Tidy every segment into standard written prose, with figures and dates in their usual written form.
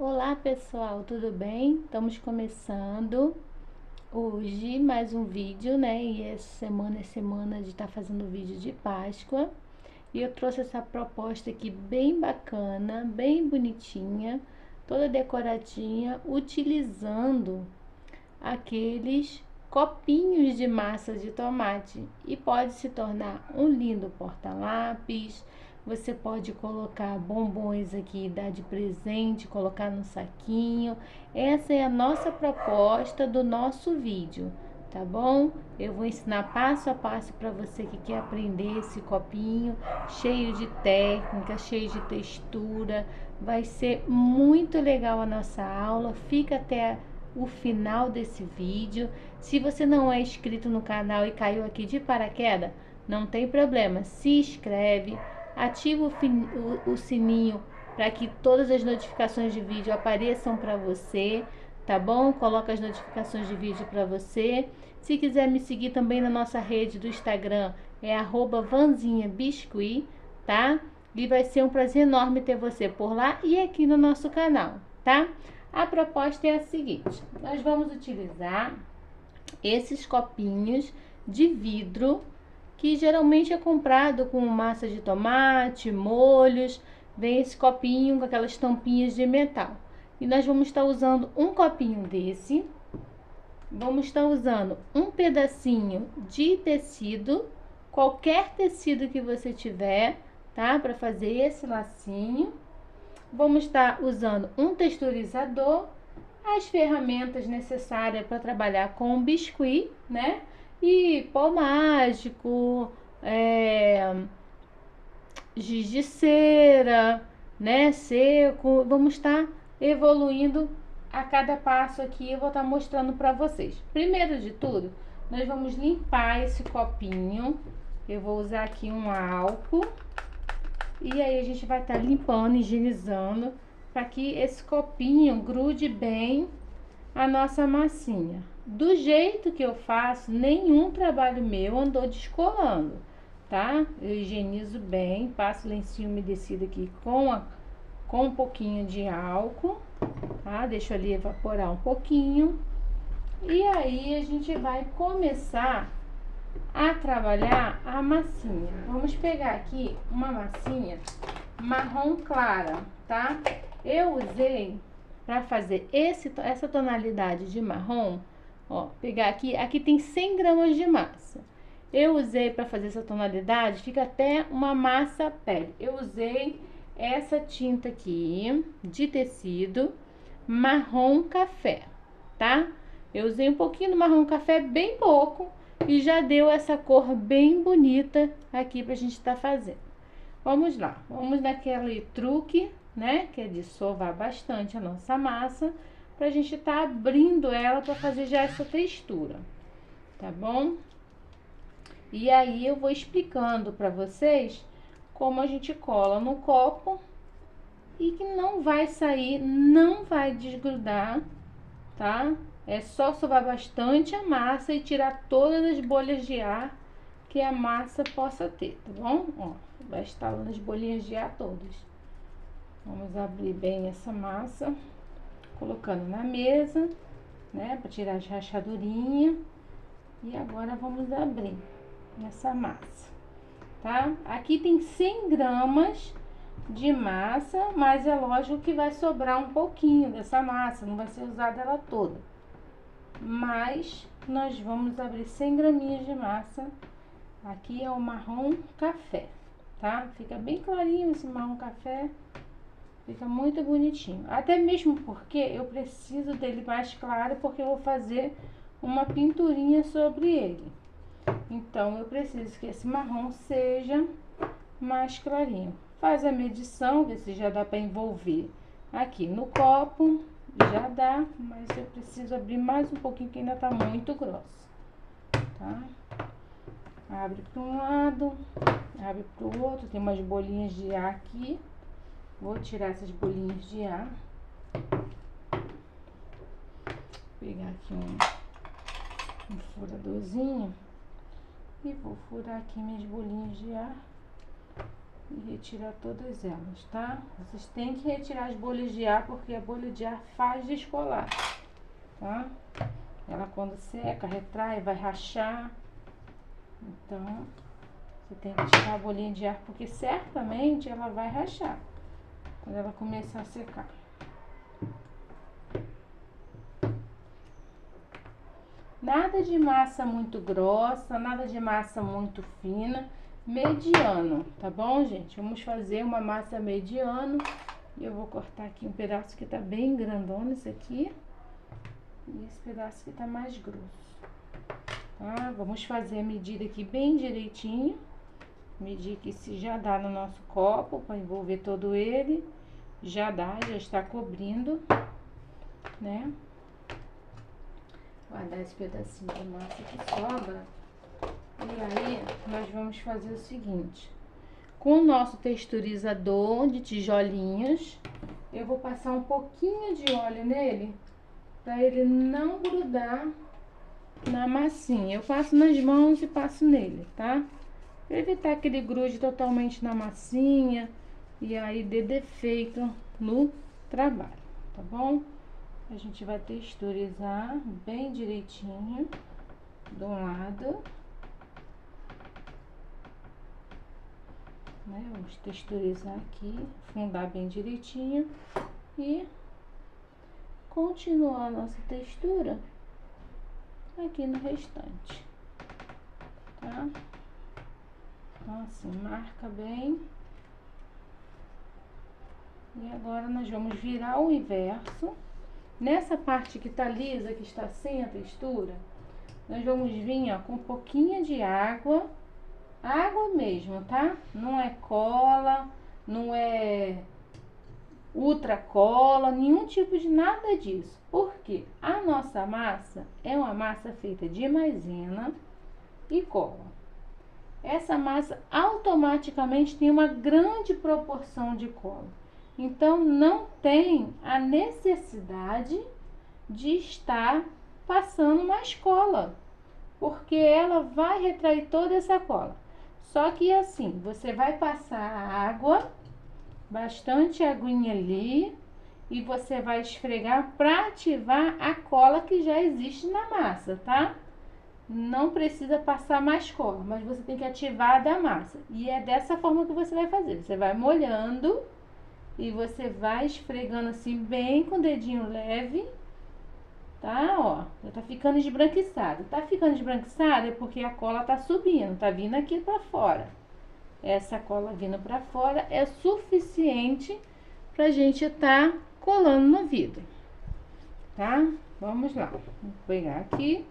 Olá pessoal, tudo bem? Estamos começando hoje mais um vídeo, né? E essa semana é semana de estar fazendo vídeo de Páscoa. E eu trouxe essa proposta aqui bem bacana, bem bonitinha, toda decoradinha, utilizando aqueles copinhos de massa de tomate e pode se tornar um lindo porta-lápis. Você pode colocar bombons aqui, dar de presente, colocar no saquinho. Essa é a nossa proposta do nosso vídeo, tá bom? Eu vou ensinar passo a passo para você que quer aprender esse copinho, cheio de técnica, cheio de textura. Vai ser muito legal a nossa aula. Fica até o final desse vídeo. Se você não é inscrito no canal e caiu aqui de paraquedas, não tem problema, se inscreve, ativa o sininho para que todas as notificações de vídeo apareçam para você, tá bom? Coloca as notificações de vídeo para você. Se quiser me seguir também na nossa rede do Instagram, é @vanzinhabiscuit, tá? E vai ser um prazer enorme ter você por lá e aqui no nosso canal, tá? A proposta é a seguinte: nós vamos utilizar esses copinhos de vidro que geralmente é comprado com massa de tomate, molhos, vem esse copinho com aquelas tampinhas de metal. E nós vamos estar usando um copinho desse, vamos estar usando um pedacinho de tecido, qualquer tecido que você tiver, tá? Para fazer esse lacinho. Vamos estar usando um texturizador, as ferramentas necessárias para trabalhar com o biscuit, né? E pó mágico, giz de cera, né? Seco. Vamos estar evoluindo a cada passo aqui. Eu vou estar mostrando para vocês. Primeiro de tudo, nós vamos limpar esse copinho. Eu vou usar aqui um álcool. E aí a gente vai estar limpando, higienizando, para que esse copinho grude bem a nossa massinha. Do jeito que eu faço, nenhum trabalho meu andou descolando, tá? Eu higienizo bem, passo lencinho umedecido aqui com um pouquinho de álcool, tá? Deixo ali evaporar um pouquinho. E aí a gente vai começar a trabalhar a massinha. Vamos pegar aqui uma massinha marrom clara, tá? Eu usei para fazer essa tonalidade de marrom, ó, pegar aqui tem 100 gramas de massa. Eu usei para fazer essa tonalidade, fica até uma massa pele. Eu usei essa tinta aqui de tecido marrom café, tá? Eu usei um pouquinho do marrom café, bem pouco, e já deu essa cor bem bonita aqui pra gente estar fazendo. Vamos lá, vamos naquele truque, né, que é de sovar bastante a nossa massa, pra gente estar abrindo ela para fazer já essa textura, tá bom? E aí eu vou explicando para vocês como a gente cola no copo e que não vai sair, não vai desgrudar, tá? É só sovar bastante a massa e tirar todas as bolhas de ar que a massa possa ter, tá bom? Ó, vai instalando as bolinhas de ar todas. Vamos abrir bem essa massa, colocando na mesa, né, para tirar as rachadurinhas. E agora vamos abrir essa massa, tá? Aqui tem 100 gramas de massa, mas é lógico que vai sobrar um pouquinho dessa massa, não vai ser usada ela toda. Mas nós vamos abrir 100 graminhas de massa. Aqui é o marrom café, tá? Fica bem clarinho esse marrom café, fica muito bonitinho. Até mesmo porque eu preciso dele mais claro, porque eu vou fazer uma pinturinha sobre ele. Então, eu preciso que esse marrom seja mais clarinho. Faz a medição, vê se já dá para envolver aqui no copo. Já dá, mas eu preciso abrir mais um pouquinho, que ainda tá muito grossa, tá? Abre para um lado, abre para o outro. Tem umas bolinhas de ar aqui. Vou tirar essas bolinhas de ar. Pegar aqui um furadorzinho e vou furar aqui minhas bolinhas de ar e retirar todas elas, tá? Vocês têm que retirar as bolhas de ar, porque a bolha de ar faz descolar, tá? Ela quando seca, retrai, vai rachar. Então, você tem que tirar a bolinha de ar, porque certamente ela vai rachar quando ela começar a secar. Nada de massa muito grossa, nada de massa muito fina, mediano, tá bom, gente? Vamos fazer uma massa mediano. E eu vou cortar aqui um pedaço que tá bem grandona, esse aqui. E esse pedaço que tá mais grosso, tá? Vamos fazer a medida aqui bem direitinho. Medir aqui se já dá no nosso copo, para envolver todo ele. Já dá, já está cobrindo, né? Guardar esse pedacinho de massa que sobra. E aí, nós vamos fazer o seguinte. Com o nosso texturizador de tijolinhos, eu vou passar um pouquinho de óleo nele, para ele não grudar na massinha. Eu passo nas mãos e passo nele, tá? Para evitar que ele grude totalmente na massinha e aí dê defeito no trabalho, tá bom? A gente vai texturizar bem direitinho de um lado, né? Vamos texturizar aqui, fundar bem direitinho e continuar a nossa textura aqui no restante, tá? Então assim, marca bem. E agora nós vamos virar o inverso. Nessa parte que tá lisa, que está sem a textura, nós vamos vir, ó, com um pouquinho de água. Água mesmo, tá? Não é cola, não é ultra cola, nenhum tipo de nada disso. Porque a nossa massa é uma massa feita de maisena e cola. Essa massa automaticamente tem uma grande proporção de cola. Então, não tem a necessidade de estar passando mais cola, porque ela vai retrair toda essa cola. Só que assim, você vai passar água, bastante aguinha ali, e você vai esfregar para ativar a cola que já existe na massa, tá? Não precisa passar mais cola, mas você tem que ativar a da massa. E é dessa forma que você vai fazer. Você vai molhando e você vai esfregando assim bem com o dedinho leve, tá? Ó, já tá ficando esbranquiçado. Tá ficando esbranquiçado é porque a cola tá subindo, tá vindo aqui pra fora. Essa cola vindo pra fora é suficiente pra gente tá colando no vidro, tá? Vamos lá. Vou pegar aqui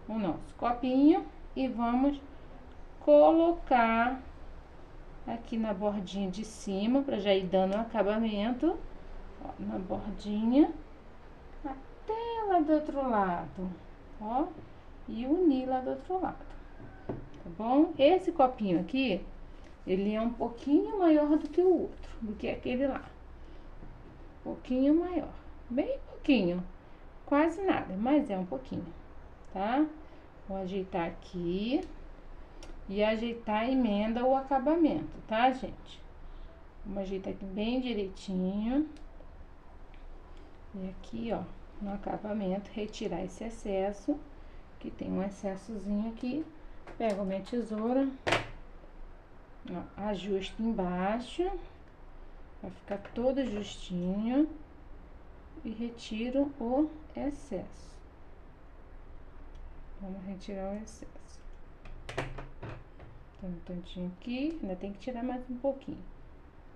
o nosso copinho e vamos colocar aqui na bordinha de cima, para já ir dando um acabamento, ó, na bordinha, até lá do outro lado, ó, e unir lá do outro lado, tá bom? Esse copinho aqui, ele é um pouquinho maior do que o outro, do que aquele lá, um pouquinho maior, bem pouquinho, quase nada, mas é um pouquinho, tá? Vou ajeitar aqui. E ajeitar a emenda ou acabamento, tá, gente? Vamos ajeitar aqui bem direitinho. E aqui, ó, no acabamento, retirar esse excesso, que tem um excessozinho aqui. Pego minha tesoura, ó, ajusto embaixo, vai ficar todo justinho. E retiro o excesso. Vamos retirar o excesso. Tem um tantinho aqui, ainda tem que tirar mais um pouquinho.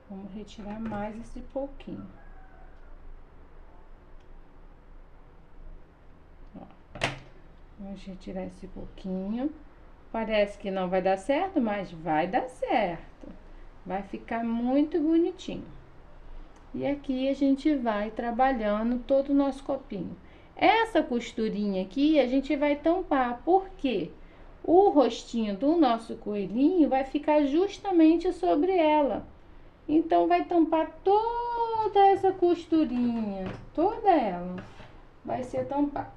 Vamos retirar mais esse pouquinho. Ó, vamos retirar esse pouquinho. Parece que não vai dar certo, mas vai dar certo. Vai ficar muito bonitinho. E aqui a gente vai trabalhando todo o nosso copinho. Essa costurinha aqui a gente vai tampar, por quê? O rostinho do nosso coelhinho vai ficar justamente sobre ela. Então, vai tampar toda essa costurinha, toda ela vai ser tampada.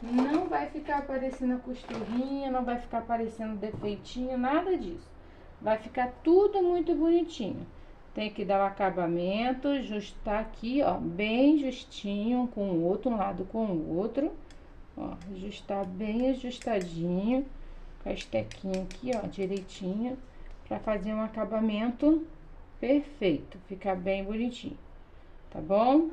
Não vai ficar aparecendo a costurinha, não vai ficar aparecendo defeitinho, nada disso. vai ficar tudo muito bonitinho. Tem que dar o acabamento, ajustar aqui, ó, bem justinho com o outro, um lado com o outro. Ó, ajustar bem ajustadinho, com a estequinha aqui, ó, direitinho, pra fazer um acabamento perfeito, ficar bem bonitinho, tá bom?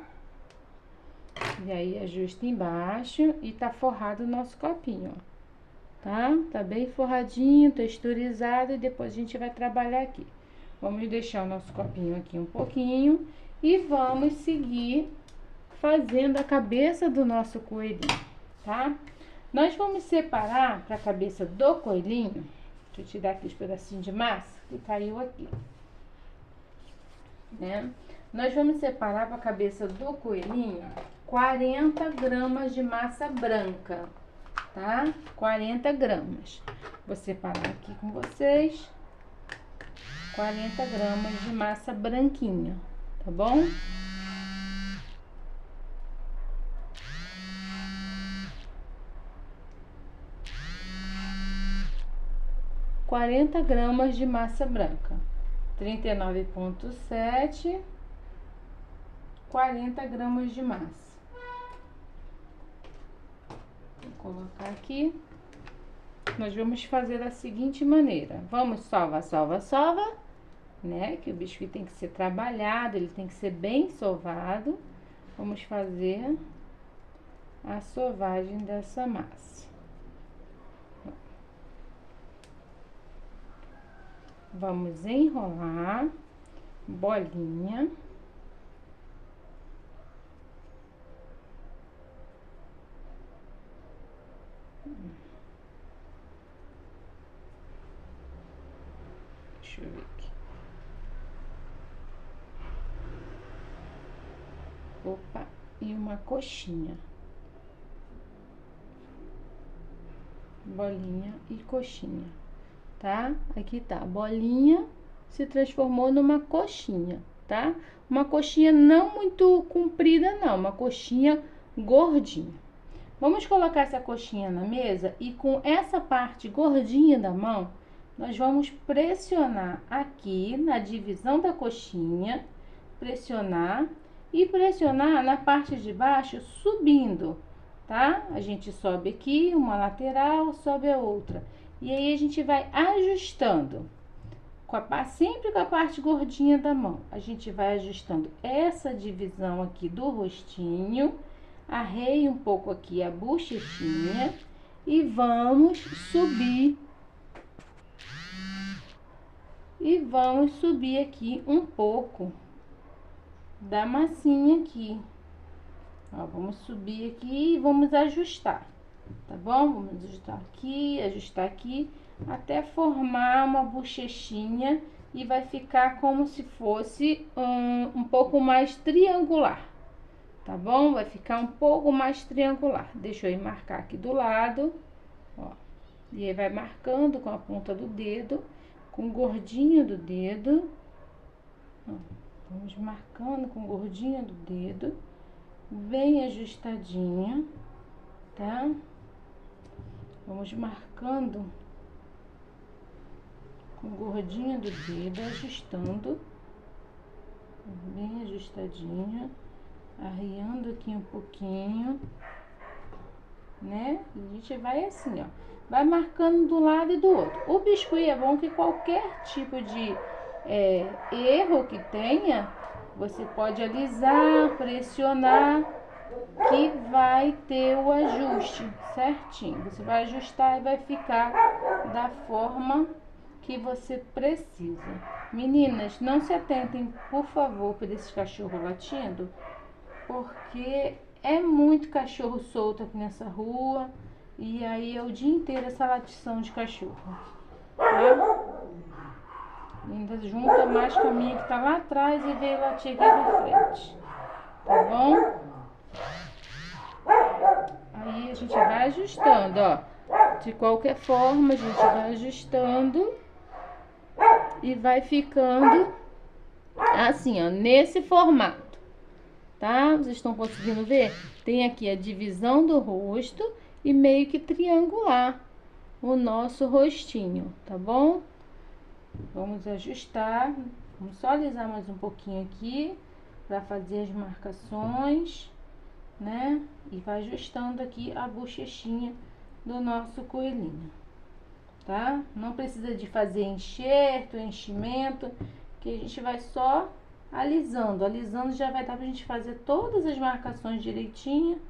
E aí, ajusta embaixo e tá forrado o nosso copinho, ó. Tá? Tá bem forradinho, texturizado, e depois a gente vai trabalhar aqui. Vamos deixar o nosso copinho aqui um pouquinho e vamos seguir fazendo a cabeça do nosso coelhinho, tá? Nós vamos separar para a cabeça do coelhinho. Deixa eu tirar aqui os pedacinhos de massa que caiu aqui, né? Nós vamos separar para a cabeça do coelhinho 40 gramas de massa branca, tá? 40 gramas. Vou separar aqui com vocês 40 gramas de massa branquinha, tá bom? gramas de massa branca, 39,7, 40 gramas de massa. Vou colocar aqui. Nós vamos fazer da seguinte maneira: vamos sova, né? Que o biscuit tem que ser trabalhado, ele tem que ser bem sovado. Vamos fazer a sovagem dessa massa. Vamos enrolar bolinha. Deixa eu ver aqui. Opa, e uma coxinha. Bolinha e coxinha, tá? Aqui tá, a bolinha se transformou numa coxinha, tá? Uma coxinha não muito comprida não, uma coxinha gordinha. Vamos colocar essa coxinha na mesa e com essa parte gordinha da mão, nós vamos pressionar aqui na divisão da coxinha, pressionar e pressionar na parte de baixo subindo, tá? A gente sobe aqui uma lateral, sobe a outra. E aí a gente vai ajustando, sempre com a parte gordinha da mão. A gente vai ajustando essa divisão aqui do rostinho, arreia um pouco aqui a bochechinha e vamos subir. E vamos subir aqui um pouco da massinha aqui. Ó, vamos subir aqui e vamos ajustar, tá bom? Vamos ajustar aqui, até formar uma bochechinha e vai ficar como se fosse um pouco mais triangular, tá bom? Vai ficar um pouco mais triangular. Deixa eu ir marcar aqui do lado, ó. E aí vai marcando com a ponta do dedo, com o gordinho do dedo, ó. Vamos marcando com o gordinho do dedo, bem ajustadinha, tá? Vamos marcando com o gordinho do dedo, ajustando, bem ajustadinha, arriando aqui um pouquinho, né? A gente vai assim, ó, vai marcando do lado e do outro. O biscuit é bom que qualquer tipo de erro que tenha, você pode alisar, pressionar, que vai ter o ajuste certinho. Você vai ajustar e vai ficar da forma que você precisa. Meninas, não se atentem, por favor, por esse cachorro latindo, porque é muito cachorro solto aqui nessa rua, e aí é o dia inteiro essa latição de cachorro, tá? Ainda junta mais com a minha que tá lá atrás e veio latir aqui na frente, tá bom? Aí a gente vai ajustando, ó. De qualquer forma, a gente vai ajustando e vai ficando assim, ó, nesse formato, tá? Vocês estão conseguindo ver? Tem aqui a divisão do rosto e meio que triangular o nosso rostinho, tá bom? Vamos ajustar. Vamos só alisar mais um pouquinho aqui para fazer as marcações, né? E vai ajustando aqui a bochechinha do nosso coelhinho, tá? Não precisa de fazer enxerto, enchimento, que a gente vai só alisando. Alisando já vai dar pra gente fazer todas as marcações direitinho,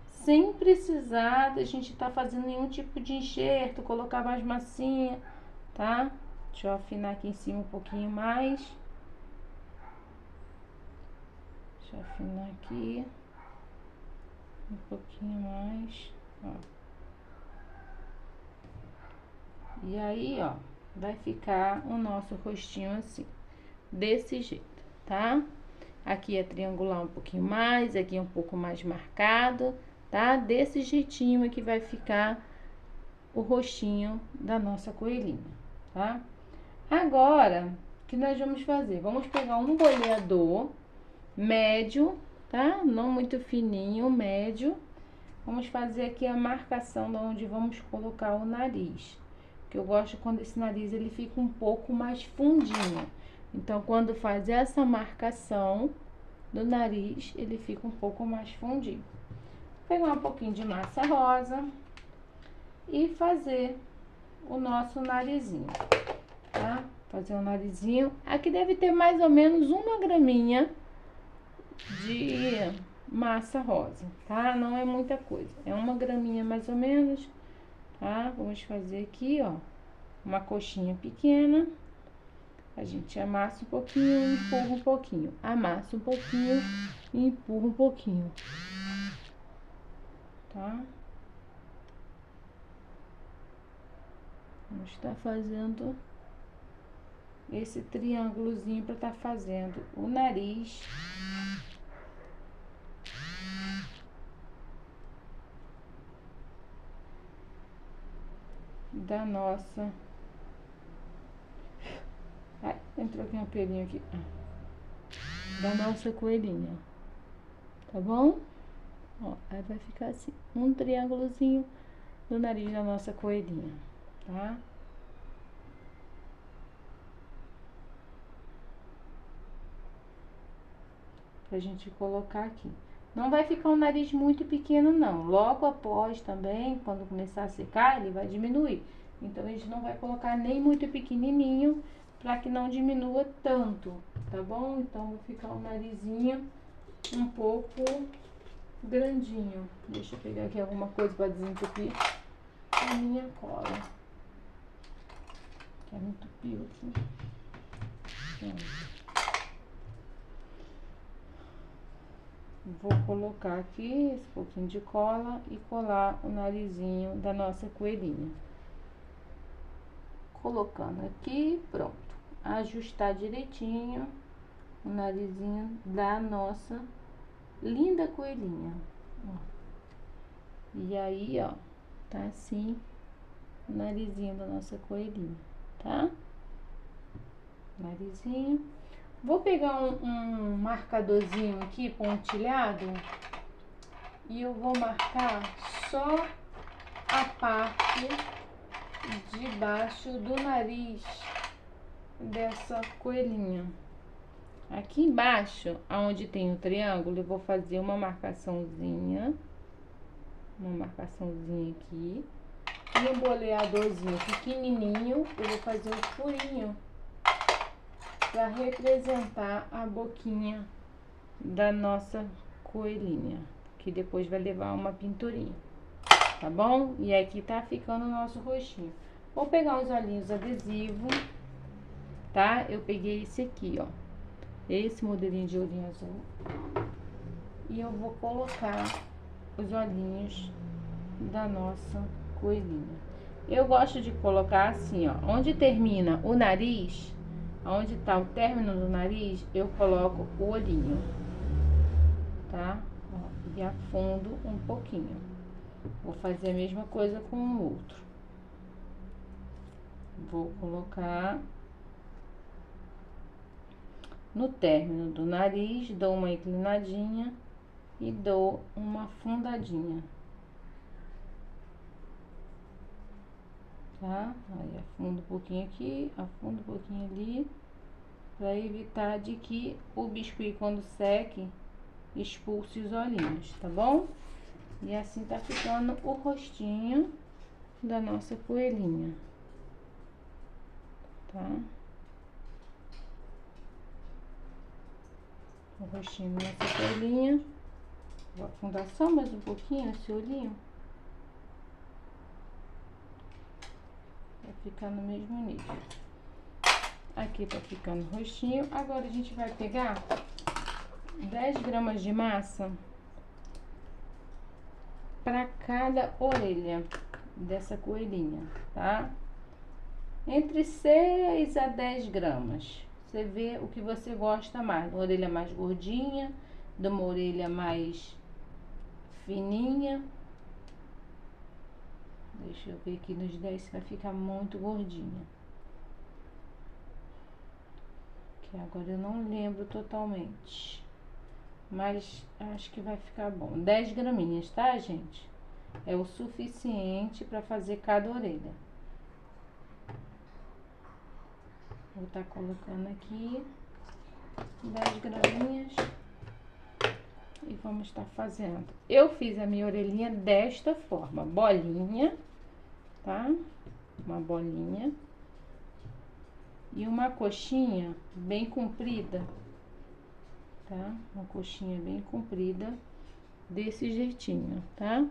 sem precisar da gente tá fazendo nenhum tipo de enxerto, colocar mais massinha, tá? Deixa eu afinar aqui em cima um pouquinho mais. Deixa eu afinar aqui um pouquinho mais, ó. E aí, ó, vai ficar o nosso rostinho assim, desse jeito, tá? Aqui é triangular um pouquinho mais, aqui é um pouco mais marcado, tá? Desse jeitinho é que vai ficar o rostinho da nossa coelhinha, tá? Agora, o que nós vamos fazer? Vamos pegar um boleador médio, tá? Não muito fininho, médio. Vamos fazer aqui a marcação de onde vamos colocar o nariz. Que eu gosto quando esse nariz ele fica um pouco mais fundinho. Então, quando faz essa marcação do nariz, ele fica um pouco mais fundinho. Vou pegar um pouquinho de massa rosa e fazer o nosso narizinho, tá? Fazer um narizinho. Aqui deve ter mais ou menos 1 graminha de massa rosa, tá? Não é muita coisa. É 1 graminha mais ou menos, tá? Vamos fazer aqui, ó, uma coxinha pequena. A gente amassa um pouquinho, empurra um pouquinho. Amassa um pouquinho e empurra um pouquinho, tá? Vamos estar fazendo esse triângulozinho para estar fazendo o nariz da nossa... Ai, entrou aqui um pelinho aqui. Da nossa coelhinha, tá bom? Ó, aí vai ficar assim, um triângulozinho no nariz da nossa coelhinha, tá? Pra gente colocar aqui. Não vai ficar um nariz muito pequeno, não. Logo após também, quando começar a secar, ele vai diminuir. Então, a gente não vai colocar nem muito pequenininho, pra que não diminua tanto, tá bom? Então, vai ficar um narizinho um pouco grandinho. Deixa eu pegar aqui alguma coisa pra desentupir a minha cola. Quero entupir aqui. Pronto. Vou colocar aqui esse pouquinho de cola e colar o narizinho da nossa coelhinha. Colocando aqui, pronto. Ajustar direitinho o narizinho da nossa linda coelhinha. Ó. E aí, ó, tá assim o narizinho da nossa coelhinha, tá? Narizinho. Vou pegar um marcadorzinho aqui pontilhado e eu vou marcar só a parte de baixo do nariz dessa coelhinha. Aqui embaixo, onde tem o triângulo, eu vou fazer uma marcaçãozinha aqui. E um boleadorzinho pequenininho, eu vou fazer um furinho para representar a boquinha da nossa coelhinha, que depois vai levar uma pinturinha, tá bom? E aqui tá ficando o nosso rostinho. Vou pegar os olhinhos adesivos, tá? Eu peguei esse aqui, ó, esse modelinho de olhinho azul, e eu vou colocar os olhinhos da nossa coelhinha. Eu gosto de colocar assim, ó, onde termina o nariz, onde tá o término do nariz, eu coloco o olhinho, tá? Ó, e afundo um pouquinho. Vou fazer a mesma coisa com o outro. Vou colocar no término do nariz, dou uma inclinadinha e dou uma afundadinha. tá? Aí afunda um pouquinho aqui, afunda um pouquinho ali, para evitar de que o biscuit, quando seque, expulse os olhinhos, tá bom? E assim tá ficando o rostinho da nossa coelhinha, tá? O rostinho da nossa coelhinha. Vou afundar só mais um pouquinho esse olhinho. Vai ficar no mesmo nível. Aqui tá ficando o rostinho. Agora a gente vai pegar 10 gramas de massa para cada orelha dessa coelhinha, tá? Entre 6 a 10 gramas. Você vê o que você gosta mais. Uma orelha mais gordinha, de uma orelha mais fininha. Deixa eu ver aqui nos 10 se vai ficar muito gordinha. Que agora eu não lembro totalmente. Mas acho que vai ficar bom. 10 graminhas, tá, gente? É o suficiente para fazer cada orelha. Vou estar colocando aqui 10 graminhas e vamos estar fazendo. Eu fiz a minha orelhinha desta forma, bolinha, tá? Uma bolinha e uma coxinha bem comprida, tá? Uma coxinha bem comprida desse jeitinho, tá?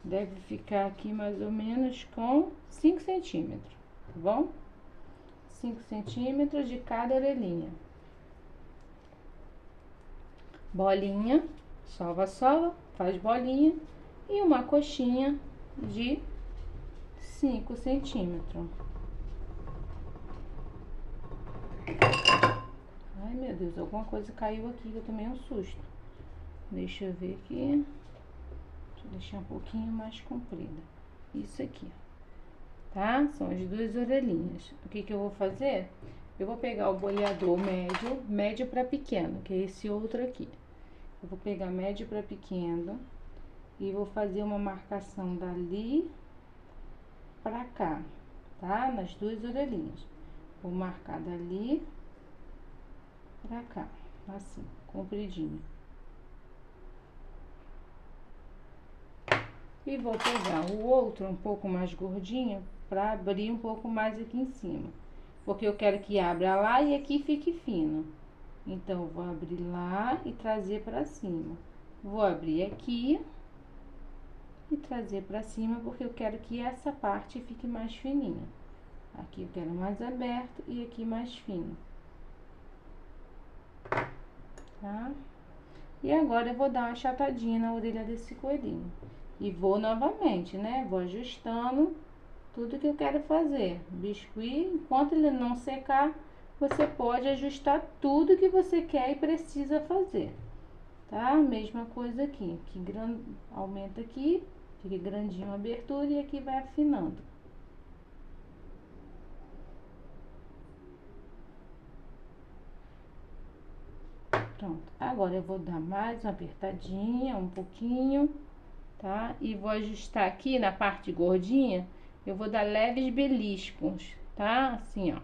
Deve ficar aqui mais ou menos com 5 centímetros, tá bom? 5 centímetros de cada orelhinha. Bolinha, sova, faz bolinha e uma coxinha de 5 centímetros. Ai, meu Deus, alguma coisa caiu aqui que eu tomei um susto. Deixa eu ver aqui. Deixa eu deixar um pouquinho mais comprida. Isso aqui, tá? São as duas orelhinhas. O que que eu vou fazer? Eu vou pegar o boleador médio para pequeno, que é esse outro aqui. Eu vou pegar médio para pequeno e vou fazer uma marcação dali pra cá, tá? Nas duas orelhinhas. Vou marcar dali pra cá, assim, compridinho. E vou pegar o outro um pouco mais gordinho pra abrir um pouco mais aqui em cima. Porque eu quero que abra lá e aqui fique fino. Então, vou abrir lá e trazer pra cima. Vou abrir aqui e trazer pra cima, porque eu quero que essa parte fique mais fininha. Aqui eu quero mais aberto e aqui mais fino. Tá? E agora eu vou dar uma achatadinha na orelha desse coelhinho. E vou novamente, né? Vou ajustando tudo que eu quero fazer. Biscuit, enquanto ele não secar, você pode ajustar tudo que você quer e precisa fazer. Tá? Mesma coisa aqui. Aumenta aqui, fica grandinho a abertura e aqui vai afinando. Pronto. Agora eu vou dar mais uma apertadinha, um pouquinho, tá? E vou ajustar aqui na parte gordinha, eu vou dar leves beliscos, tá? Assim, ó,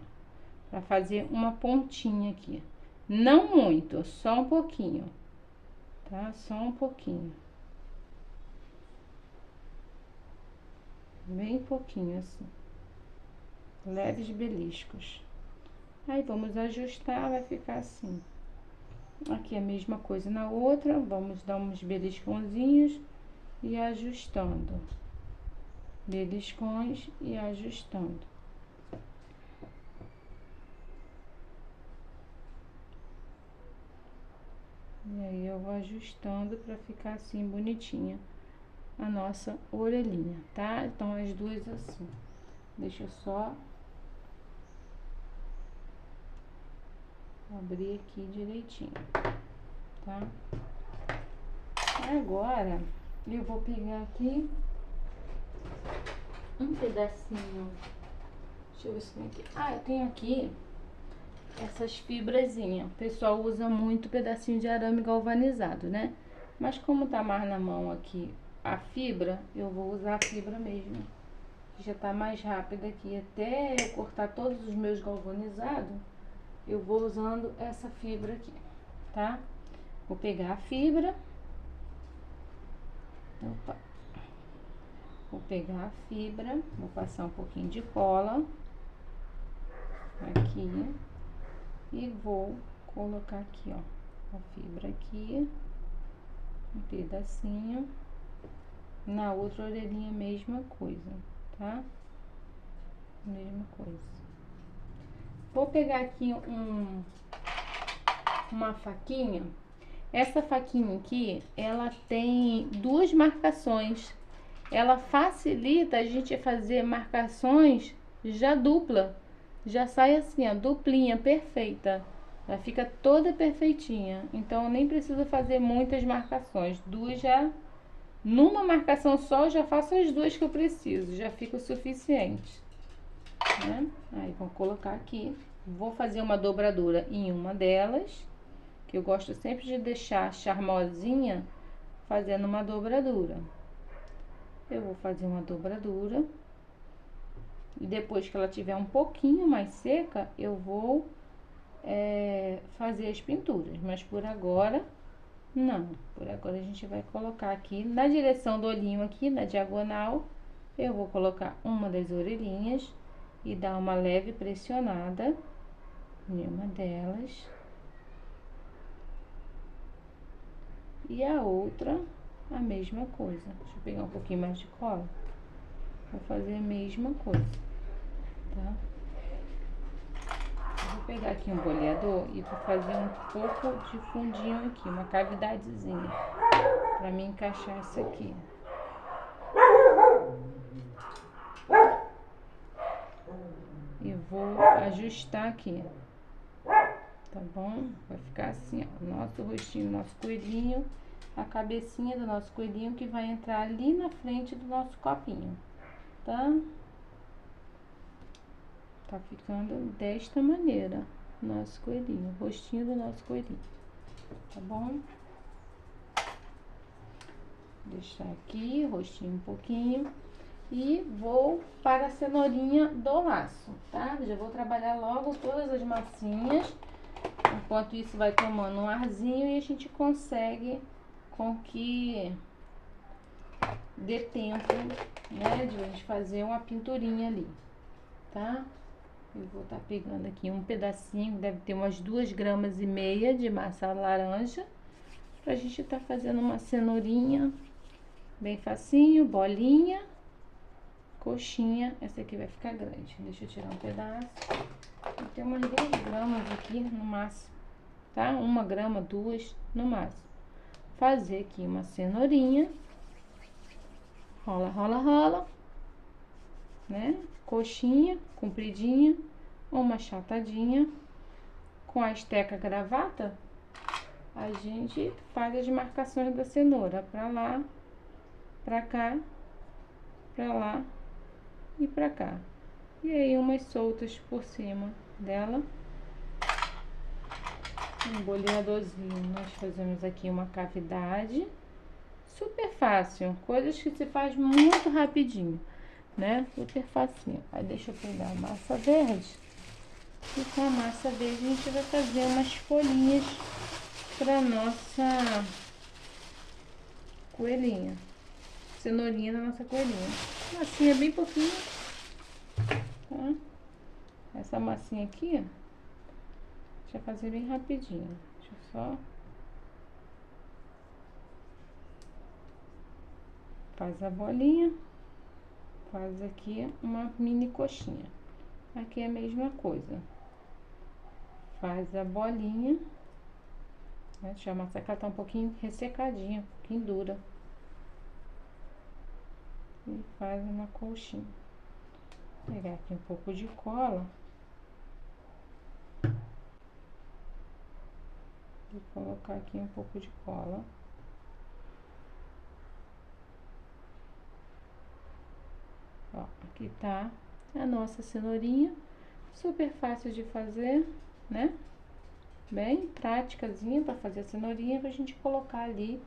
pra fazer uma pontinha aqui. Não muito, só um pouquinho, tá? Só um pouquinho. Bem pouquinho, assim. Leves beliscos. Aí, vamos ajustar, vai ficar assim. Aqui a mesma coisa na outra, vamos dar uns beliscãozinhos e ajustando. Beliscões e ajustando. E aí eu vou ajustando pra ficar assim bonitinha a nossa orelhinha, tá? Então as duas assim. Deixa eu só abrir aqui direitinho, tá? Agora eu vou pegar aqui um pedacinho. Deixa eu ver se tem aqui. Ah, eu tenho aqui essas fibrazinhas. O pessoal usa muito pedacinho de arame galvanizado, né? Mas como tá mais na mão aqui a fibra, eu vou usar a fibra mesmo. que já tá mais rápido aqui. Até eu cortar todos os meus galvanizados, eu vou usando essa fibra aqui, tá? Vou pegar a fibra. Opa. Vou pegar a fibra, vou passar um pouquinho de cola aqui e vou colocar aqui, ó, a fibra aqui, um pedacinho. Na outra orelhinha, mesma coisa, tá? Mesma coisa. Vou pegar aqui uma faquinha. Essa faquinha aqui, ela tem duas marcações. Ela facilita a gente fazer marcações já dupla. Já sai assim, ó, duplinha, perfeita. Ela fica toda perfeitinha. Então, nem precisa fazer muitas marcações. Duas já... Numa marcação só, eu já faço as duas que eu preciso. Já fica o suficiente, né? Aí, vou colocar aqui. Vou fazer uma dobradura em uma delas, que eu gosto sempre de deixar charmosinha, fazendo uma dobradura. Eu vou fazer uma dobradura. E depois que ela tiver um pouquinho mais seca, eu vou fazer as pinturas. Mas por agora, não. Por agora a gente vai colocar aqui na direção do olhinho aqui, na diagonal. Eu vou colocar uma das orelhinhas e dar uma leve pressionada em uma delas. E a outra, a mesma coisa. Deixa eu pegar um pouquinho mais de cola. Vou fazer a mesma coisa, tá? Eu vou pegar aqui um boleador e vou fazer um pouco de fundinho aqui, uma cavidadezinha, pra me encaixar isso aqui. E vou ajustar aqui, tá bom? Vai ficar assim, ó, o nosso rostinho, nosso coelhinho, a cabecinha do nosso coelhinho que vai entrar ali na frente do nosso copinho, tá? Tá ficando desta maneira, nosso coelhinho, o rostinho do nosso coelhinho, tá bom? Deixar aqui o rostinho um pouquinho e vou para a cenourinha do laço, tá? Já vou trabalhar logo todas as massinhas, enquanto isso vai tomando um arzinho e a gente consegue com que dê tempo, né, de a gente fazer uma pinturinha ali, tá? Eu vou estar pegando aqui um pedacinho, deve ter umas 2,5 gramas de massa laranja, pra gente estar fazendo uma cenourinha bem facinho, bolinha, coxinha. Essa aqui vai ficar grande, deixa eu tirar um pedaço. Tem umas 2 gramas aqui no máximo, tá? 1 grama, 2 no máximo. Fazer aqui uma cenourinha, rola, rola, rola, né? Coxinha, compridinha, uma achatadinha. Com a esteca gravata, a gente faz as marcações da cenoura pra lá, pra cá, pra lá e pra cá. E aí umas soltas por cima dela. Um boleadorzinho, nós fazemos aqui uma cavidade. Super fácil, coisas que se faz muito rapidinho, né? Super facinho. Aí deixa eu pegar a massa verde. E com a massa verde a gente vai fazer umas folhinhas pra nossa coelhinha. Cenourinha da nossa coelhinha. Massinha bem pouquinho, tá? Essa massinha aqui, ó, deixa eu fazer bem rapidinho. Deixa eu só... Faz a bolinha, faz aqui uma mini coxinha. Aqui é a mesma coisa. Faz a bolinha, né? Deixa a massa que ela tá um pouquinho ressecadinha, um pouquinho dura. E faz uma coxinha. Vou pegar aqui um pouco de cola. Vou colocar aqui um pouco de cola. Ó, aqui tá a nossa cenourinha, super fácil de fazer, né? Bem práticazinha para fazer a cenourinha pra gente colocar ali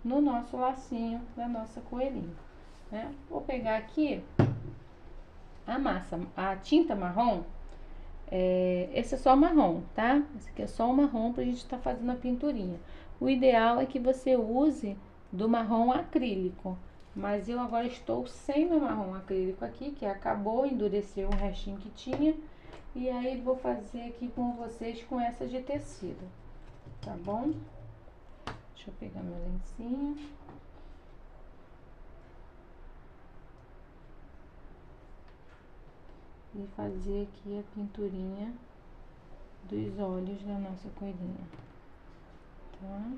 no nosso lacinho da nossa coelhinha, né? Vou pegar aqui a massa, a tinta marrom, esse é só marrom, tá? Esse aqui é só o marrom pra gente estar fazendo a pinturinha. O ideal é que você use do marrom acrílico, mas eu agora estou sem meu marrom acrílico aqui, que acabou, endureceu o restinho que tinha. E aí vou fazer aqui com vocês com essa de tecido, tá bom? Deixa eu pegar meu lencinho. E fazer aqui a pinturinha dos olhos da nossa coelhinha, tá?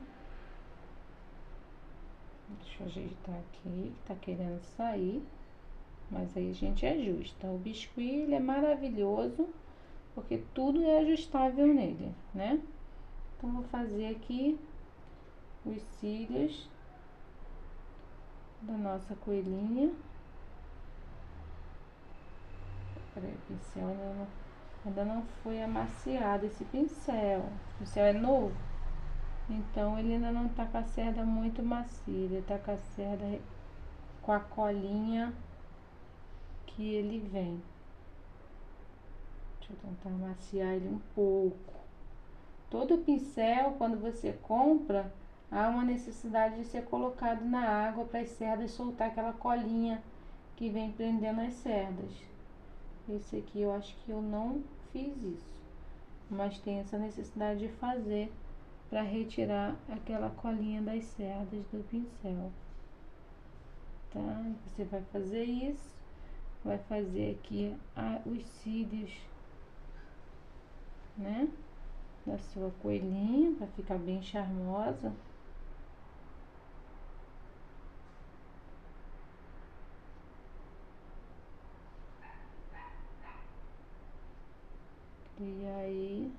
Deixa eu ajeitar aqui, que tá querendo sair, mas aí a gente ajusta. O biscuit, ele é maravilhoso, porque tudo é ajustável nele, né? Então, vou fazer aqui os cílios da nossa coelhinha. Peraí, o pincel ainda não foi amaciado esse pincel. O pincel é novo, então ele ainda não tá com a cerda muito macia. Ele tá com a cerda com a colinha que ele vem. Deixa eu tentar amaciar ele um pouco. Todo pincel, quando você compra, há uma necessidade de ser colocado na água para as cerdas soltar aquela colinha que vem prendendo as cerdas. Esse aqui eu acho que eu não fiz isso, mas tem essa necessidade de fazer para retirar aquela colinha das cerdas do pincel, tá? Você vai fazer isso, vai fazer aqui os cílios, né, da sua coelhinha, para ficar bem charmosa. E aí,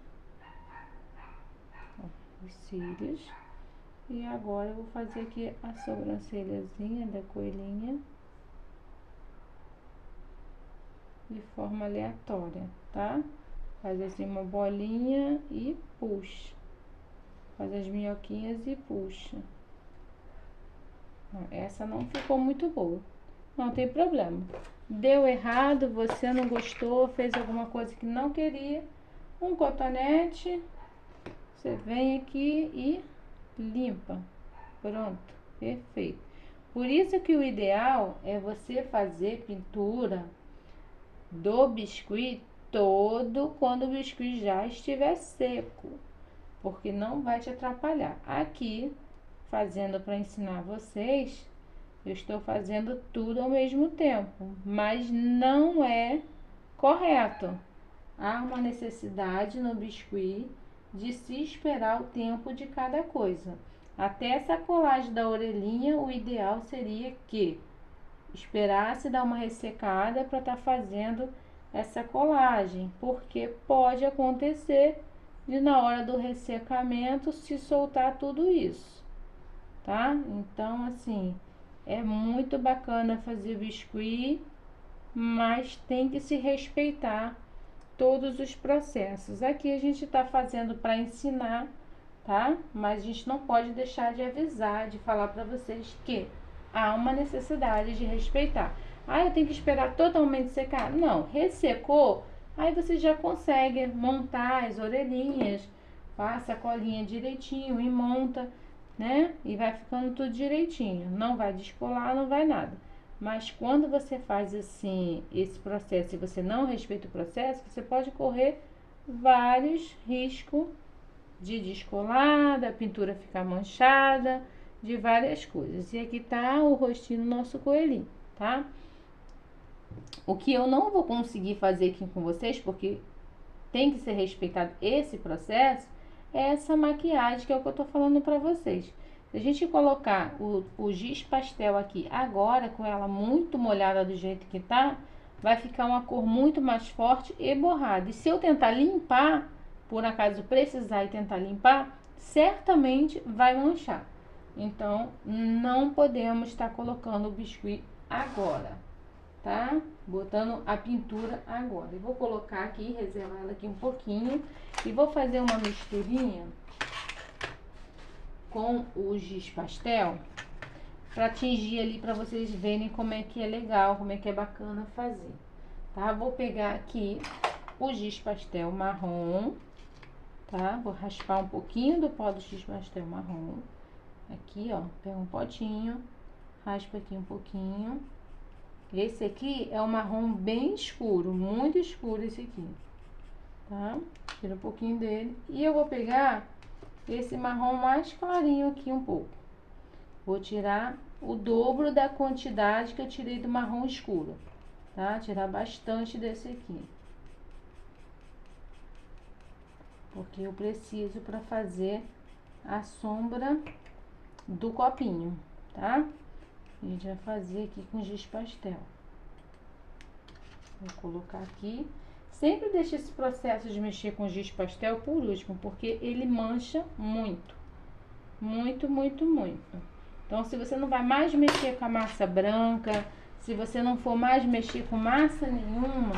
ó, os cílios. E agora eu vou fazer aqui a sobrancelhazinha da coelhinha de forma aleatória, tá? Faz assim uma bolinha e puxa. Faz as minhoquinhas e puxa. Essa não ficou muito boa. Não tem problema. Deu errado, você não gostou, fez alguma coisa que não queria. Um cotonete, você vem aqui e limpa. Pronto, perfeito. Por isso que o ideal é você fazer pintura do biscuit todo quando o biscuit já estiver seco, porque não vai te atrapalhar. Aqui, fazendo para ensinar vocês, eu estou fazendo tudo ao mesmo tempo, mas não é correto. Há uma necessidade no biscuit de se esperar o tempo de cada coisa. Até essa colagem da orelhinha, o ideal seria que esperasse dar uma ressecada para estar fazendo essa colagem, porque pode acontecer de na hora do ressecamento se soltar tudo isso, tá? Então, assim, é muito bacana fazer biscuit, mas tem que se respeitar todos os processos. Aqui a gente tá fazendo para ensinar, tá? Mas a gente não pode deixar de avisar, de falar para vocês que há uma necessidade de respeitar. Ah, eu tenho que esperar totalmente secar? Não, ressecou, aí você já consegue montar as orelhinhas, passa a colinha direitinho e monta, né? E vai ficando tudo direitinho, não vai descolar, não vai nada. Mas quando você faz assim, esse processo e você não respeita o processo, você pode correr vários riscos de descolar, da pintura ficar manchada, de várias coisas. E aqui tá o rostinho do nosso coelhinho, tá? O que eu não vou conseguir fazer aqui com vocês, porque tem que ser respeitado esse processo, é essa maquiagem que é o que eu tô falando pra vocês. Se a gente colocar o giz pastel aqui agora, com ela muito molhada do jeito que tá, vai ficar uma cor muito mais forte e borrada. E se eu tentar limpar, por acaso precisar e tentar limpar, certamente vai manchar. Então, não podemos estar colocando o biscuit agora, tá? Botando a pintura agora. Eu vou colocar aqui, reservar ela aqui um pouquinho e vou fazer uma misturinha com o giz pastel para atingir ali, para vocês verem como é que é legal, como é que é bacana fazer, tá? Vou pegar aqui o giz pastel marrom, tá? Vou raspar um pouquinho do pó do giz pastel marrom. Aqui, ó, pega um potinho, raspa aqui um pouquinho. Esse aqui é o marrom bem escuro, muito escuro esse aqui, tá? Tira um pouquinho dele. E eu vou pegar esse marrom mais clarinho aqui um pouco. Vou tirar o dobro da quantidade que eu tirei do marrom escuro, tá? Tirar bastante desse aqui. Porque eu preciso para fazer a sombra do copinho, tá? A gente vai fazer aqui com giz pastel. Vou colocar aqui. Sempre deixa esse processo de mexer com giz pastel por último, porque ele mancha muito. Muito, muito, muito. Então, se você não vai mais mexer com a massa branca, se você não for mais mexer com massa nenhuma,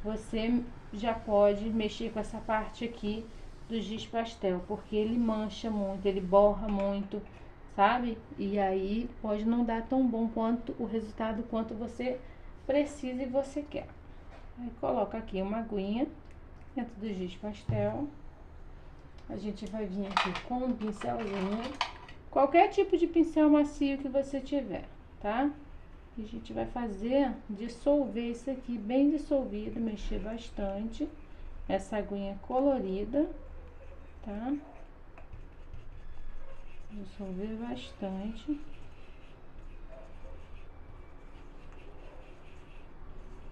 você já pode mexer com essa parte aqui do giz pastel, porque ele mancha muito, ele borra muito, sabe? E aí pode não dar tão bom quanto o resultado quanto você precisa e você quer. Aí coloca aqui uma aguinha dentro do giz pastel. A gente vai vir aqui com um pincelzinho, qualquer tipo de pincel macio que você tiver, tá? E a gente vai fazer dissolver isso aqui bem dissolvido, mexer bastante. Essa aguinha colorida, tá? Dissolver bastante.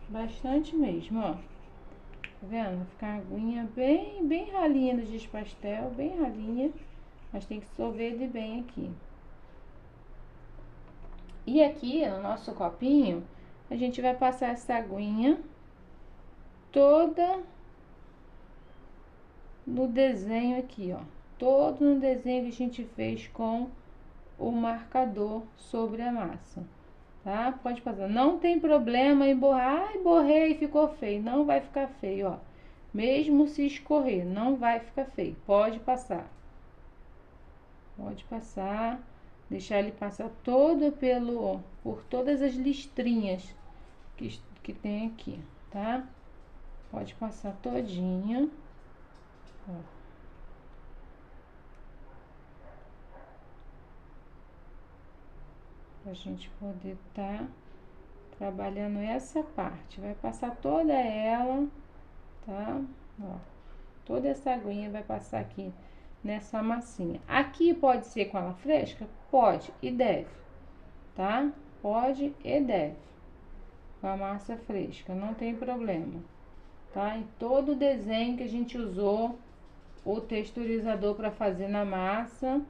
Bastante mesmo, ó. Tá vendo? Vai ficar a aguinha bem ralinha no giz pastel, bem ralinha. Mas tem que dissolver ele bem aqui. E aqui, no nosso copinho, a gente vai passar essa aguinha toda no desenho aqui, ó. Todo no desenho que a gente fez com o marcador sobre a massa, tá? Pode passar. Não tem problema em borrar. Ai, borrei e ficou feio. Não vai ficar feio, ó. Mesmo se escorrer, não vai ficar feio. Pode passar. Pode passar. Deixar ele passar todo por todas as listrinhas que tem aqui, tá? Pode passar todinha. Ó. Pra gente poder tá trabalhando essa parte. Vai passar toda ela, tá? Ó. Toda essa aguinha vai passar aqui nessa massinha. Aqui pode ser com ela fresca? Pode e deve, tá? Pode e deve. Com a massa fresca, não tem problema, tá? Em todo o desenho que a gente usou o texturizador para fazer na massa,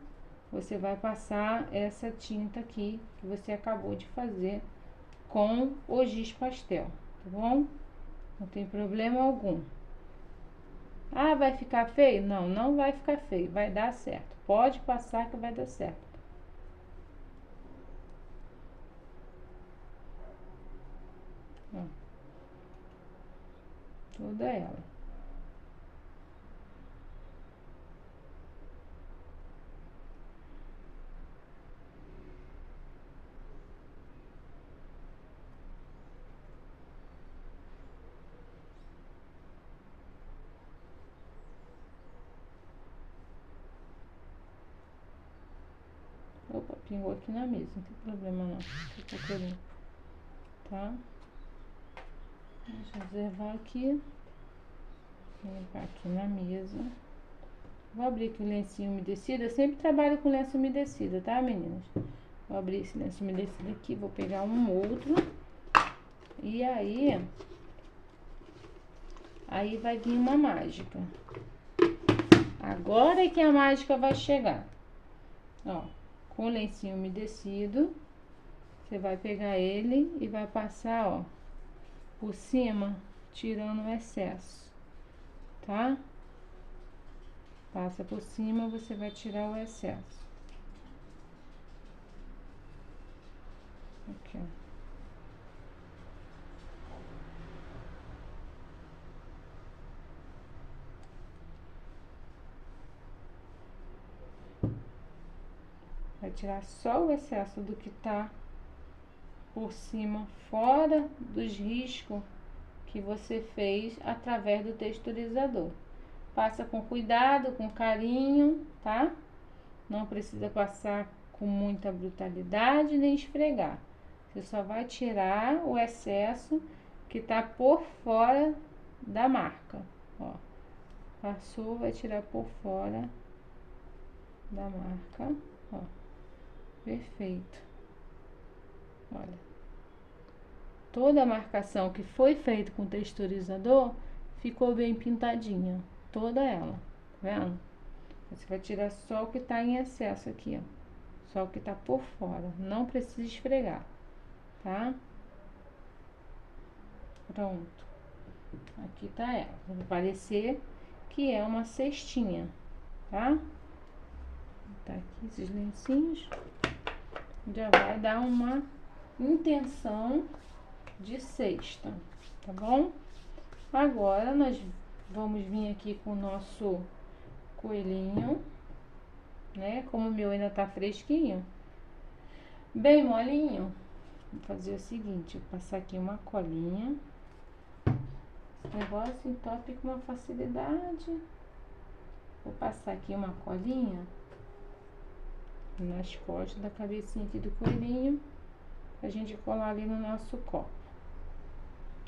você vai passar essa tinta aqui que você acabou de fazer com o giz pastel, tá bom? Não tem problema algum. Ah, vai ficar feio? Não, não vai ficar feio, vai dar certo. Pode passar que vai dar certo. Ó. Toda ela. Opa, pingou aqui na mesa, não tem problema não. Ficou pouquinho, tá? Deixa eu reservar aqui. Limpar aqui na mesa. Vou abrir aqui o lencinho umedecido. Eu sempre trabalho com lenço umedecido, tá, meninas? Vou abrir esse lenço umedecido aqui, vou pegar um outro. E aí vai vir uma mágica. Agora é que a mágica vai chegar. Ó, com o lencinho umedecido, você vai pegar ele e vai passar, ó, por cima, tirando o excesso, tá? Passa por cima, você vai tirar o excesso. Aqui, ó. Vai tirar só o excesso do que tá por cima, fora dos riscos que você fez através do texturizador. Passa com cuidado, com carinho, tá? Não precisa passar com muita brutalidade nem esfregar. Você só vai tirar o excesso que tá por fora da marca, ó. Passou, vai tirar por fora da marca, ó. Perfeito. Olha. Toda a marcação que foi feita com texturizador ficou bem pintadinha, toda ela, tá vendo? Você vai tirar só o que tá em excesso aqui, ó. Só o que tá por fora, não precisa esfregar, tá? Pronto. Aqui tá ela. Vai parecer que é uma cestinha, tá? Tá aqui esses lencinhos. Já vai dar uma intenção de cesta, tá bom? Agora nós vamos vir aqui com o nosso coelhinho, né? Como o meu ainda tá fresquinho, bem molinho, vou fazer o seguinte, vou passar aqui uma colinha. Esse negócio entope com uma facilidade. Vou passar aqui uma colinha nas costas da cabecinha aqui do coelhinho, pra gente colar ali no nosso copo,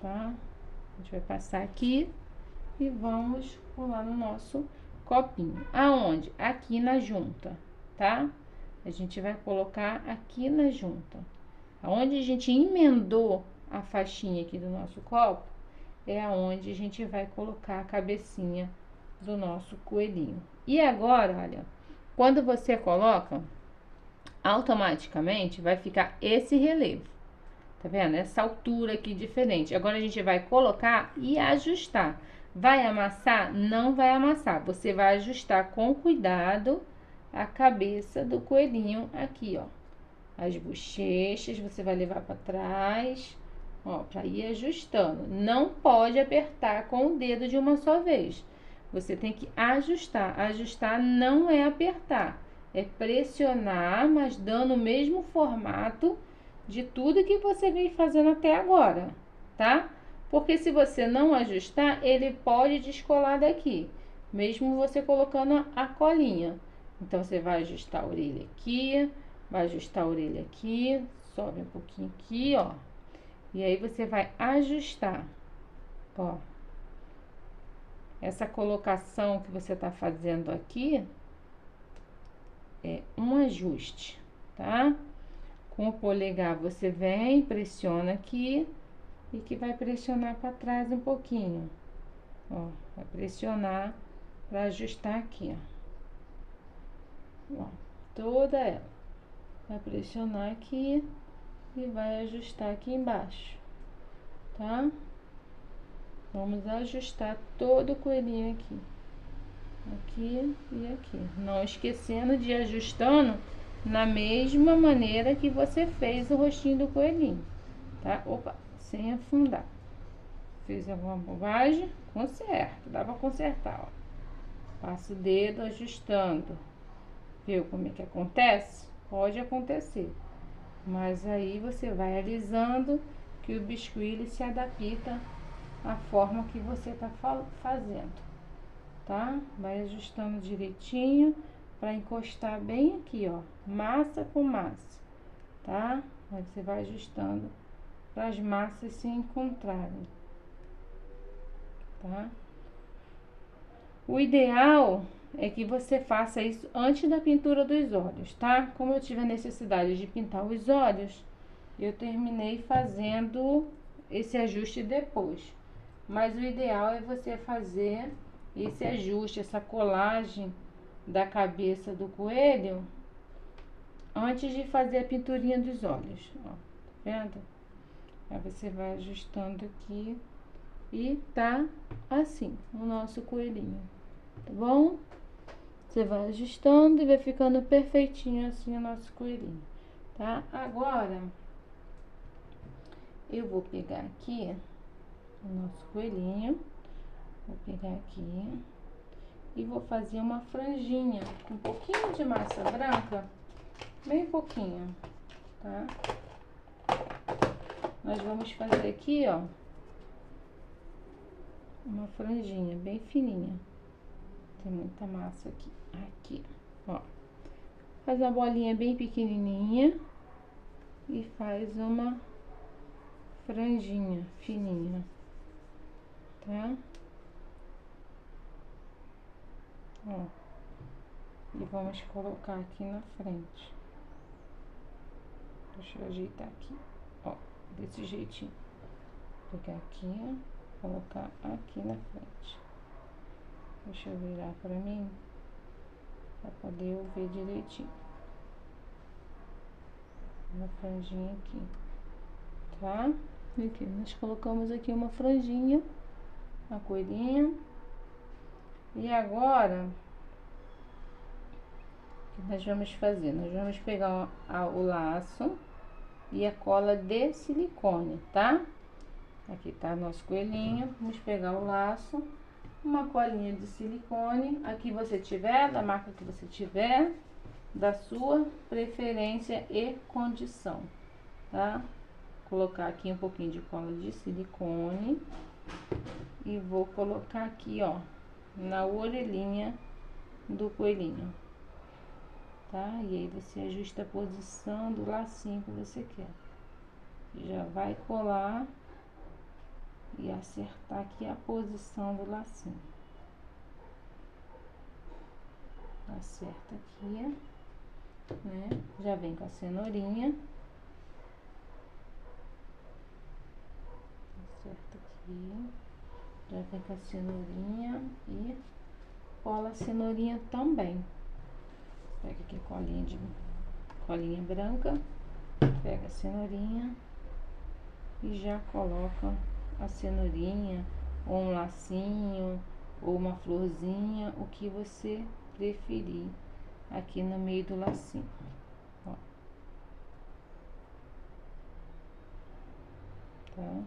tá? A gente vai passar aqui e vamos colar no nosso copinho. Aonde? Aqui na junta, tá? A gente vai colocar aqui na junta. Aonde a gente emendou a faixinha aqui do nosso copo, é aonde a gente vai colocar a cabecinha do nosso coelhinho. E agora, olha, quando você coloca, automaticamente vai ficar esse relevo. Tá vendo? Essa altura aqui diferente. Agora a gente vai colocar e ajustar. Vai amassar? Não vai amassar. Você vai ajustar com cuidado a cabeça do coelhinho aqui, ó. As bochechas você vai levar para trás, ó, para ir ajustando. Não pode apertar com o dedo de uma só vez. Você tem que ajustar. Ajustar não é apertar, é pressionar, mas dando o mesmo formato de tudo que você vem fazendo até agora, tá? Porque se você não ajustar, ele pode descolar daqui, mesmo você colocando a colinha. Então, você vai ajustar a orelha aqui, vai ajustar a orelha aqui, sobe um pouquinho aqui, ó. E aí, você vai ajustar, ó. Essa colocação que você tá fazendo aqui é um ajuste, tá? Com o polegar você vem, pressiona aqui e que vai pressionar para trás um pouquinho. Ó, vai pressionar para ajustar aqui, ó. Ó, toda ela. Vai pressionar aqui e vai ajustar aqui embaixo, tá? Vamos ajustar todo o coelhinho aqui. Aqui e aqui. Não esquecendo de ir ajustando na mesma maneira que você fez o rostinho do coelhinho, tá? Opa, sem afundar. Fez alguma bobagem? Conserta, dá pra consertar, ó. Passa o dedo ajustando. Viu como é que acontece? Pode acontecer. Mas aí você vai alisando que o biscuit ele se adapta à forma que você tá fazendo, tá? Vai ajustando direitinho para encostar bem aqui, ó, massa com massa, tá? Aí você vai ajustando para as massas se encontrarem, tá? O ideal é que você faça isso antes da pintura dos olhos, tá? Como eu tive a necessidade de pintar os olhos, eu terminei fazendo esse ajuste depois. Mas o ideal é você fazer esse ajuste, essa colagem da cabeça do coelho antes de fazer a pinturinha dos olhos, ó, tá vendo? Aí você vai ajustando aqui e tá assim o nosso coelhinho, tá bom? Você vai ajustando e vai ficando perfeitinho assim o nosso coelhinho, tá? Agora, eu vou pegar aqui o nosso coelhinho, vou pegar aqui e vou fazer uma franjinha com um pouquinho de massa branca, bem pouquinho, tá? Nós vamos fazer aqui, ó, uma franjinha bem fininha. Tem muita massa aqui. Aqui, ó. Faz uma bolinha bem pequenininha e faz uma franjinha fininha, tá? Ó. E vamos colocar aqui na frente. Deixa eu ajeitar aqui, ó, desse jeitinho. Pegar aqui, ó, colocar aqui na frente. Deixa eu virar pra mim, pra poder eu ver direitinho. Uma franjinha aqui, tá? Aqui, nós colocamos aqui uma franjinha, uma coelhinha. E agora, o que nós vamos fazer? Nós vamos pegar o laço e a cola de silicone, tá? Aqui tá nosso coelhinho. Vamos pegar o laço, uma colinha de silicone, aqui você tiver, da marca que você tiver, da sua preferência e condição, tá? Colocar aqui um pouquinho de cola de silicone e vou colocar aqui, ó, na orelhinha do coelhinho, tá? E aí você ajusta a posição do lacinho que você quer. Já vai colar e acertar aqui a posição do lacinho. Acerta aqui, né? Já vem com a cenourinha. Acerta aqui. Já vem com a cenourinha e cola a cenourinha também. Pega aqui colinha branca, pega a cenourinha e já coloca a cenourinha, ou um lacinho, ou uma florzinha, o que você preferir, aqui no meio do lacinho, ó. Tá?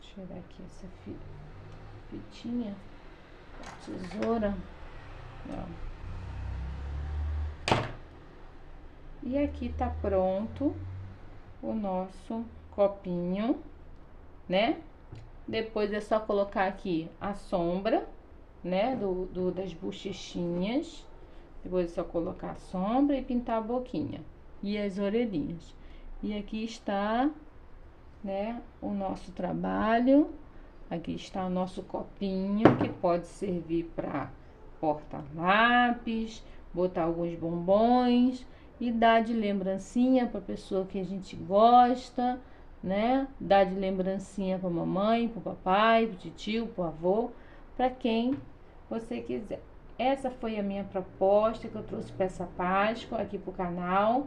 Tirar aqui essa fitinha, tesoura, ó. E aqui tá pronto o nosso copinho, né? Depois é só colocar aqui a sombra, né? Das bochechinhas. Depois é só colocar a sombra e pintar a boquinha e as orelhinhas. E aqui está, né, o nosso trabalho. Aqui está o nosso copinho, que pode servir para porta-lápis, botar alguns bombons e dar de lembrancinha para pessoa que a gente gosta, né? Dar de lembrancinha para mamãe, para papai, para tio, para avô, para quem você quiser. Essa foi a minha proposta que eu trouxe para essa Páscoa aqui para o canal.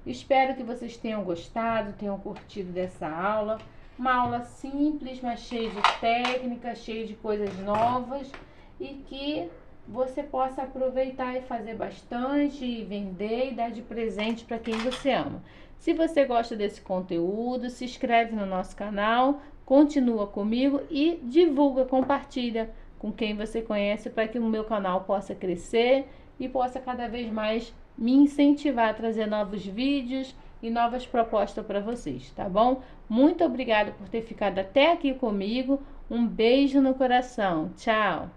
Espero que vocês tenham gostado, tenham curtido dessa aula. Uma aula simples, mas cheia de técnicas, cheia de coisas novas e que você possa aproveitar e fazer bastante, e vender e dar de presente para quem você ama. Se você gosta desse conteúdo, se inscreve no nosso canal, continua comigo e divulga, compartilha com quem você conhece para que o meu canal possa crescer e possa cada vez mais me incentivar a trazer novos vídeos e novas propostas para vocês, tá bom? Muito obrigada por ter ficado até aqui comigo. Um beijo no coração. Tchau!